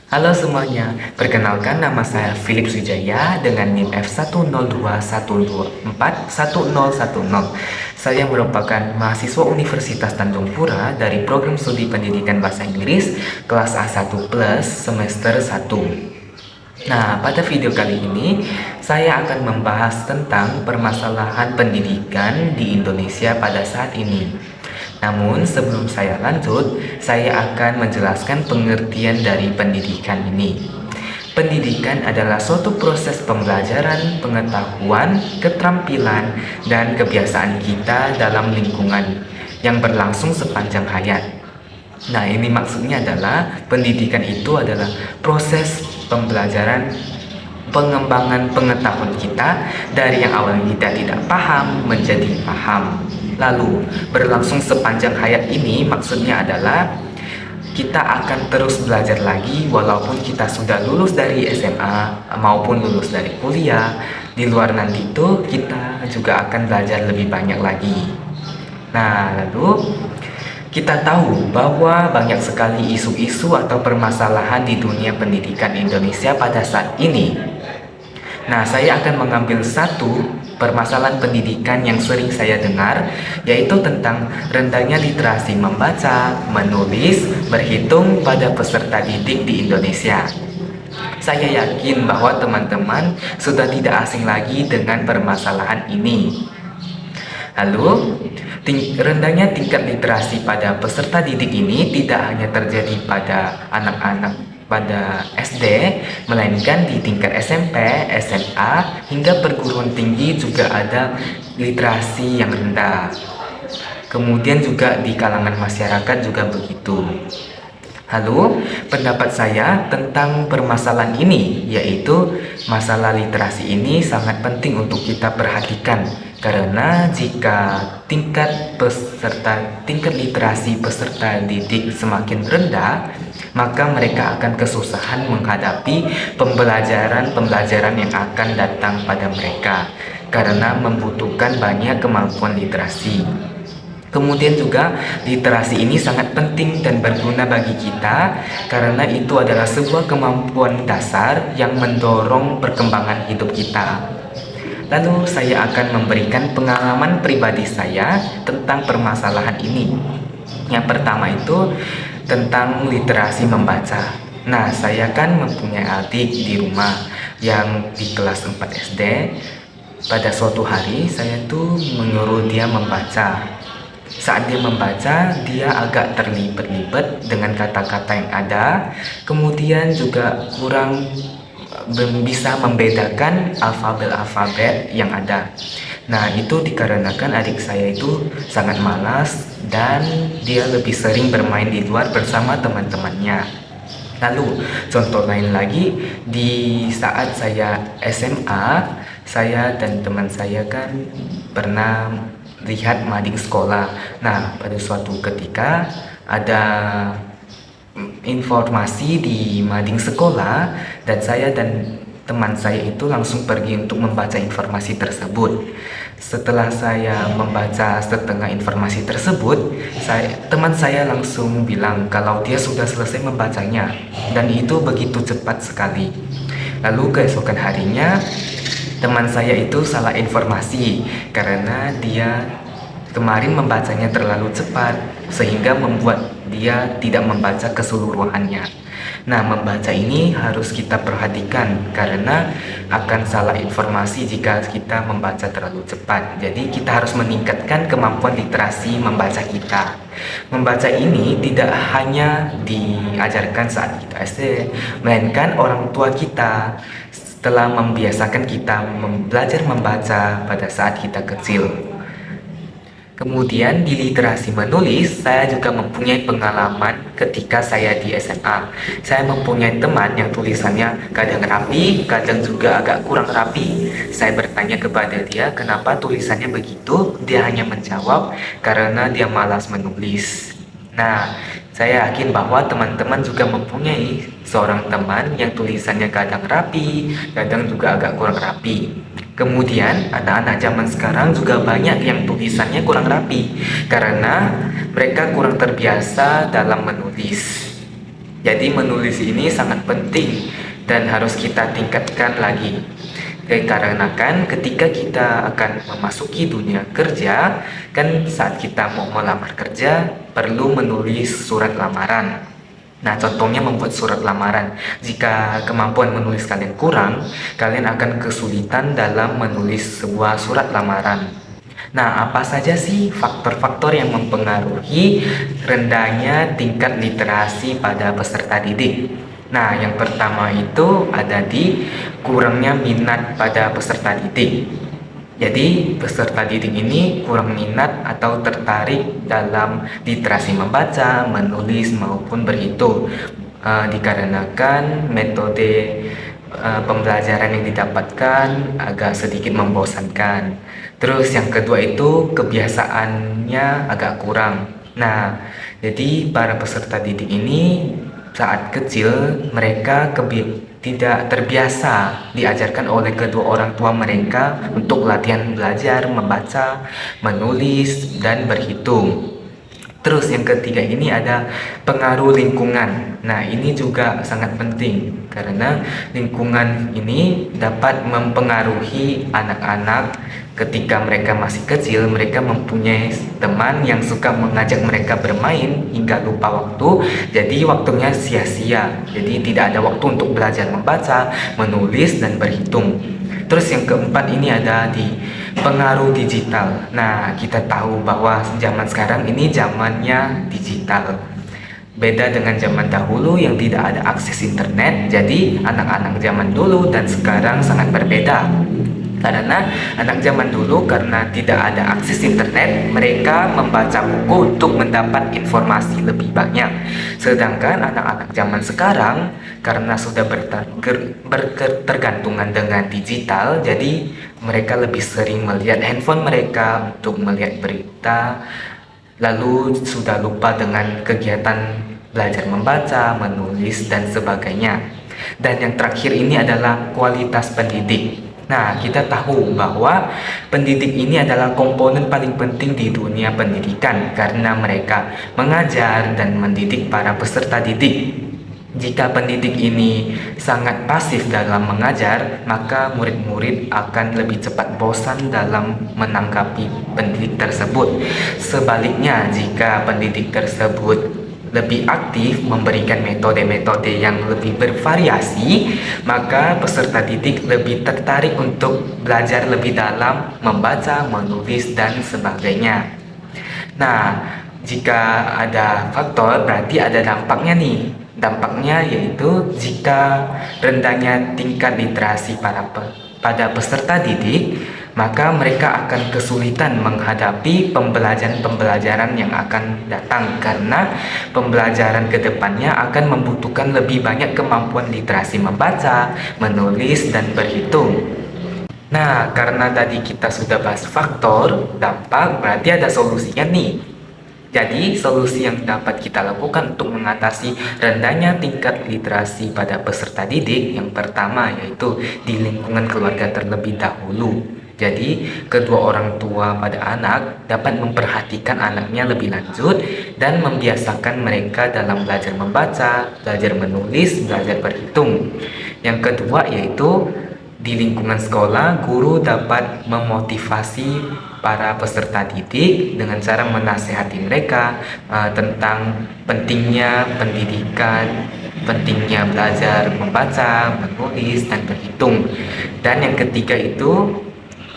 Halo semuanya, perkenalkan nama saya Philip Sujaya dengan NIM F10212411010. Saya merupakan mahasiswa Universitas Tanjung Pura dari program studi pendidikan bahasa Inggris kelas A1 plus semester 1. Nah, pada video kali ini saya akan membahas tentang permasalahan pendidikan di Indonesia pada saat ini. Namun, sebelum saya lanjut, saya akan menjelaskan pengertian dari pendidikan ini. Pendidikan adalah suatu proses pembelajaran, pengetahuan, keterampilan, dan kebiasaan kita dalam lingkungan yang berlangsung sepanjang hayat. Nah, ini maksudnya adalah pendidikan itu adalah proses pembelajaran pengembangan pengetahuan kita dari yang awalnya kita tidak paham menjadi paham. Lalu, berlangsung sepanjang hayat ini maksudnya adalah kita akan terus belajar lagi walaupun kita sudah lulus dari SMA maupun lulus dari kuliah. Di luar nanti itu kita juga akan belajar lebih banyak lagi. Nah, lalu kita tahu bahwa banyak sekali isu-isu atau permasalahan di dunia pendidikan Indonesia pada saat ini. Nah, saya akan mengambil satu permasalahan pendidikan yang sering saya dengar, yaitu tentang rendahnya literasi membaca, menulis, berhitung pada peserta didik di Indonesia. Saya yakin bahwa teman-teman sudah tidak asing lagi dengan permasalahan ini. Lalu, rendahnya tingkat literasi pada peserta didik ini tidak hanya terjadi pada anak-anak pada SD, melainkan di tingkat SMP, SMA, hingga perguruan tinggi juga ada literasi yang rendah. Kemudian juga di kalangan masyarakat juga begitu. Lalu, pendapat saya tentang permasalahan ini, yaitu masalah literasi ini sangat penting untuk kita perhatikan. Karena jika tingkat literasi peserta didik semakin rendah, maka mereka akan kesusahan menghadapi pembelajaran yang akan datang pada mereka karena membutuhkan banyak kemampuan literasi. Kemudian juga literasi ini sangat penting dan berguna bagi kita karena itu adalah sebuah kemampuan dasar yang mendorong perkembangan hidup kita. Lalu saya akan memberikan pengalaman pribadi saya tentang permasalahan ini. Yang pertama itu tentang literasi membaca. Nah, saya kan mempunyai adik di rumah yang di kelas 4 SD. Pada suatu hari saya tuh menyuruh dia membaca. Saat dia membaca, dia agak terlibat-libat dengan kata-kata yang ada, kemudian juga kurang bisa membedakan alfabet-alfabet yang ada. Nah, itu dikarenakan adik saya itu sangat malas dan dia lebih sering bermain di luar bersama teman-temannya. Lalu, contoh lain lagi, di saat saya SMA, saya dan teman saya kan pernah lihat mading sekolah. Nah, pada suatu ketika ada informasi di mading sekolah dan saya dan teman saya itu langsung pergi untuk membaca informasi tersebut. Setelah saya membaca setengah informasi tersebut, teman saya langsung bilang kalau dia sudah selesai membacanya dan itu begitu cepat sekali. Lalu keesokan harinya teman saya itu salah informasi karena dia kemarin membacanya terlalu cepat sehingga membuat dia tidak membaca keseluruhannya. Nah, membaca ini harus kita perhatikan karena akan salah informasi jika kita membaca terlalu cepat. Jadi kita harus meningkatkan kemampuan literasi membaca kita. Membaca ini tidak hanya diajarkan saat kita SD, melainkan orang tua kita telah membiasakan kita belajar membaca pada saat kita kecil. Kemudian di literasi menulis, saya juga mempunyai pengalaman ketika saya di SMA. Saya mempunyai teman yang tulisannya kadang rapi, kadang juga agak kurang rapi. Saya bertanya kepada dia kenapa tulisannya begitu, dia hanya menjawab karena dia malas menulis. Nah, saya yakin bahwa teman-teman juga mempunyai seorang teman yang tulisannya kadang rapi, kadang juga agak kurang rapi. Kemudian anak-anak zaman sekarang juga banyak yang tulisannya kurang rapi karena mereka kurang terbiasa dalam menulis. Jadi menulis ini sangat penting dan harus kita tingkatkan lagi. Dikarenakan ketika kita akan memasuki dunia kerja, kan saat kita mau melamar kerja perlu menulis surat lamaran. Nah, contohnya membuat surat lamaran. Jika kemampuan menulis kalian kurang, kalian akan kesulitan dalam menulis sebuah surat lamaran. Nah, apa saja sih faktor-faktor yang mempengaruhi rendahnya tingkat literasi pada peserta didik? Nah, yang pertama itu ada di kurangnya minat pada peserta didik. Jadi, peserta didik ini kurang minat atau tertarik dalam literasi membaca, menulis, maupun berhitung. Dikarenakan metode pembelajaran yang didapatkan agak sedikit membosankan. Terus yang kedua itu kebiasaannya agak kurang. Nah, jadi para peserta didik ini saat kecil mereka tidak terbiasa diajarkan oleh kedua orang tua mereka untuk latihan belajar, membaca, menulis, dan berhitung. Terus yang ketiga ini ada pengaruh lingkungan. Nah, ini juga sangat penting karena lingkungan ini dapat mempengaruhi anak-anak. Ketika mereka masih kecil, mereka mempunyai teman yang suka mengajak mereka bermain hingga lupa waktu. Jadi waktunya sia-sia. Jadi tidak ada waktu untuk belajar membaca, menulis, dan berhitung. Terus yang keempat ini ada di pengaruh digital. Nah, kita tahu bahwa zaman sekarang ini zamannya digital. Beda dengan zaman dahulu yang tidak ada akses internet. Jadi anak-anak zaman dulu dan sekarang sangat berbeda. Karena anak zaman dulu karena tidak ada akses internet, mereka membaca buku untuk mendapat informasi lebih banyak. Sedangkan anak-anak zaman sekarang karena sudah berketergantungan dengan digital, jadi mereka lebih sering melihat handphone mereka untuk melihat berita, lalu sudah lupa dengan kegiatan belajar membaca, menulis, dan sebagainya. Dan yang terakhir ini adalah kualitas pendidik. Nah, kita tahu bahwa pendidik ini adalah komponen paling penting di dunia pendidikan karena mereka mengajar dan mendidik para peserta didik. Jika pendidik ini sangat pasif dalam mengajar, maka murid-murid akan lebih cepat bosan dalam menanggapi pendidik tersebut. Sebaliknya, jika pendidik tersebut lebih aktif memberikan metode-metode yang lebih bervariasi, maka peserta didik lebih tertarik untuk belajar lebih dalam, membaca, menulis, dan sebagainya. Nah, jika ada faktor, berarti ada dampaknya nih. Dampaknya yaitu jika rendahnya tingkat literasi pada peserta didik, maka mereka akan kesulitan menghadapi pembelajaran-pembelajaran yang akan datang karena pembelajaran ke depannya akan membutuhkan lebih banyak kemampuan literasi membaca, menulis, dan berhitung. Nah, karena tadi kita sudah bahas faktor, dampak, berarti ada solusinya nih. Jadi, solusi yang dapat kita lakukan untuk mengatasi rendahnya tingkat literasi pada peserta didik yang pertama yaitu di lingkungan keluarga terlebih dahulu. Jadi, kedua orang tua pada anak dapat memperhatikan anaknya lebih lanjut dan membiasakan mereka dalam belajar membaca, belajar menulis, belajar berhitung. Yang kedua yaitu di lingkungan sekolah, guru dapat memotivasi para peserta didik dengan cara menasehati mereka tentang pentingnya pendidikan, pentingnya belajar membaca, menulis, dan berhitung. Dan yang ketiga itu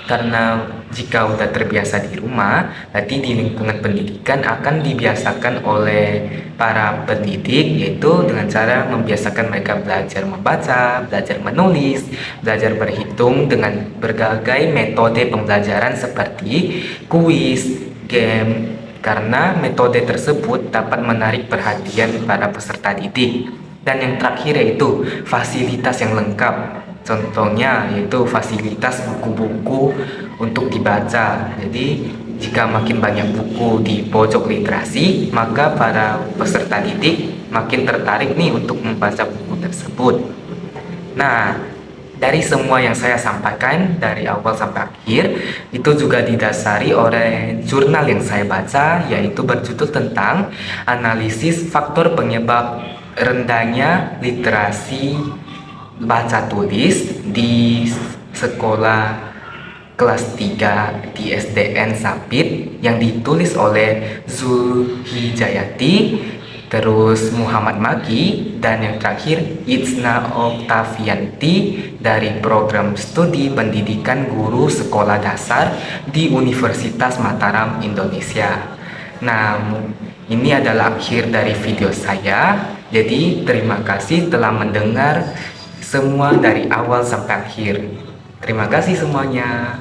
karena jika udah terbiasa di rumah, nanti di lingkungan pendidikan akan dibiasakan oleh para pendidik yaitu dengan cara membiasakan mereka belajar membaca, belajar menulis, belajar berhitung dengan berbagai metode pembelajaran seperti kuis, game, karena metode tersebut dapat menarik perhatian para peserta didik. Dan yang terakhir yaitu fasilitas yang lengkap. Contohnya yaitu fasilitas buku-buku untuk dibaca. Jadi jika makin banyak buku di pojok literasi, maka para peserta didik makin tertarik nih untuk membaca buku tersebut. Nah, dari semua yang saya sampaikan dari awal sampai akhir itu juga didasari oleh jurnal yang saya baca yaitu berjudul tentang analisis faktor penyebab rendahnya literasi baca tulis di sekolah kelas 3 di SDN Sapit yang ditulis oleh Zulhijayati, terus Muhammad Maki, dan yang terakhir Itsna Oktavianti dari program studi pendidikan guru sekolah dasar di Universitas Mataram, Indonesia. Nah, ini adalah akhir dari video saya. Jadi terima kasih telah mendengar semua dari awal sampai akhir. Terima kasih semuanya.